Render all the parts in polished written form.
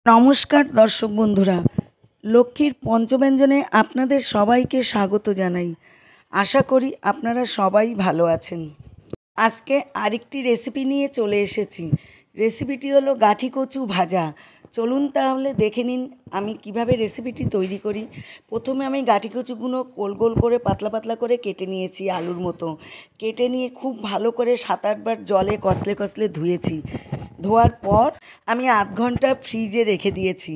নমস্কার দর্শক বন্ধুরা, লক্ষ্মীর পঞ্চব্যঞ্জনে আপনাদের সবাইকে স্বাগত জানাই। আশা করি আপনারা সবাই ভালো আছেন। আজকে আরেকটি রেসিপি নিয়ে চলে এসেছি। রেসিপিটি হলো গাঠি কচু ভাজা। চলুন তাহলে দেখে নিন আমি কিভাবে রেসিপিটি তৈরি করি। প্রথমে আমি গাঠি কচুগুলো গোল গোল করে পাতলা পাতলা করে কেটে নিয়েছি, আলুর মতো কেটে নিয়ে খুব ভালো করে 7-8 বার জলে কষলে কষলে ধুয়েছি। ধোয়ার পর আমি আধ ঘন্টা ফ্রিজে রেখে দিয়েছি।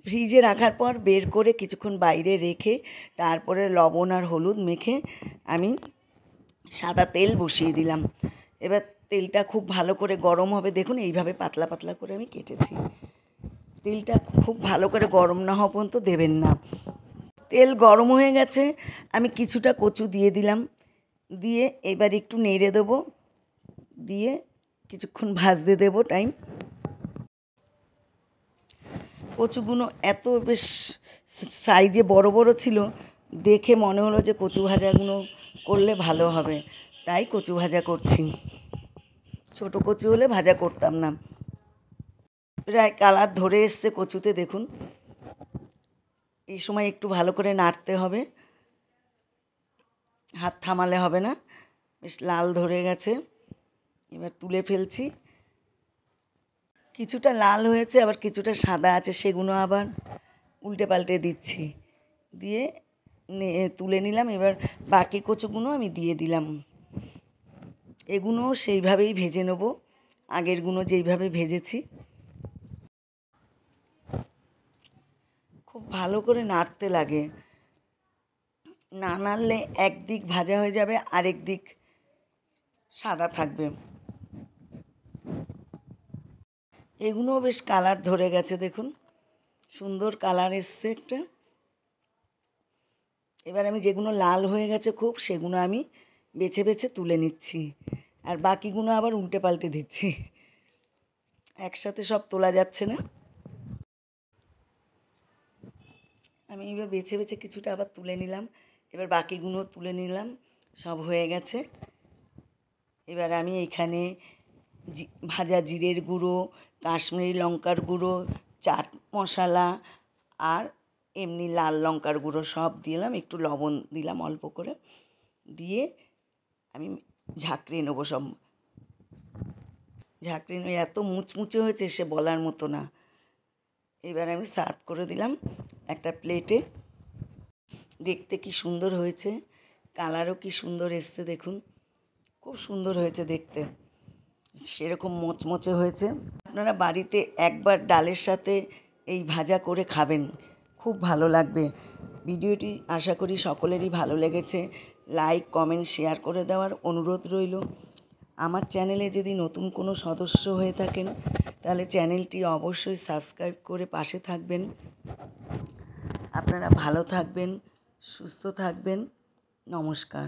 ফ্রিজে রাখার পর বের করে কিছুক্ষণ বাইরে রেখে তারপরে লবণ আর হলুদ মেখে আমি সাদা তেল বসিয়ে দিলাম। এবার তেলটা খুব ভালো করে গরম হবে। দেখুন এইভাবে পাতলা পাতলা করে আমি কেটেছি। তেলটা খুব ভালো করে গরম না হওয়া পর্যন্ত দেবেন না। তেল গরম হয়ে গেছে, আমি কিছুটা কচু দিয়ে দিলাম। দিয়ে এবার একটু নেড়ে দেবো, দিয়ে কিছুক্ষণ ভাজতে দেবো টাইম। কচুগুলো এত বেশ সাইজে বড় বড় ছিল, দেখে মনে হলো যে কচু ভাজাগুলো করলে ভালো হবে, তাই কচু ভাজা করছি। ছোট কচু হলে ভাজা করতাম না। প্রায় কালার ধরে এসছে কচুতে, দেখুন। এই সময় একটু ভালো করে নাড়তে হবে, হাত থামালে হবে না। বেশ লাল ধরে গেছে, এবার তুলে ফেলছি। কিছুটা লাল হয়েছে, আবার কিছুটা সাদা আছে, সেগুলো আবার উল্টে পাল্টে দিচ্ছি। দিয়ে তুলে নিলাম। এবার বাকি কচুগুলো আমি দিয়ে দিলাম। এগুলোও সেইভাবেই ভেজে নেব, আগেরগুলো যেইভাবে ভেজেছি। খুব ভালো করে নাড়তে লাগে, না নাড়লে একদিক ভাজা হয়ে যাবে, আরেক দিক সাদা থাকবে। এগুলোও বেশ কালার ধরে গেছে, দেখুন সুন্দর কালার এসছে একটা। এবার আমি যেগুলো লাল হয়ে গেছে খুব, সেগুলো আমি বেছে বেছে তুলে নিচ্ছি, আর বাকিগুলো আবার উল্টে পাল্টে দিচ্ছি। একসাথে সব তোলা যাচ্ছে না। আমি এবার বেছে বেছে কিছুটা আবার তুলে নিলাম। এবার বাকিগুলো তুলে নিলাম, সব হয়ে গেছে। এবার আমি এখানে ভাজা জিরের গুঁড়ো, কাশ্মীরি লঙ্কার গুঁড়ো, চাট মশলা আর এমনি লাল লঙ্কার গুঁড়ো সব দিলাম, একটু লবণ দিলাম অল্প করে, দিয়ে আমি ঝাঁকড়িয়ে নেবো সব। ঝাঁকড়িয়ে নিয়ে এত মুচমুচে হয়েছে সে বলার মতো না। এবার আমি সার্ভ করে দিলাম একটা প্লেটে। দেখতে কি সুন্দর হয়েছে, কালারও কি সুন্দর এসছে, দেখুন খুব সুন্দর হয়েছে দেখতে, সেরকম মচমচে হয়েছে। আপনারা বাড়িতে একবার ডালের সাথে এই ভাজা করে খাবেন, খুব ভালো লাগবে। ভিডিওটি আশা করি সকলেরই ভালো লেগেছে। লাইক কমেন্ট শেয়ার করে দেওয়ার অনুরোধ রইল। আমার চ্যানেলে যদি নতুন কোনো সদস্য হয়ে থাকেন, তাহলে চ্যানেলটি অবশ্যই সাবস্ক্রাইব করে পাশে থাকবেন। আপনারা ভালো থাকবেন, সুস্থ থাকবেন। নমস্কার।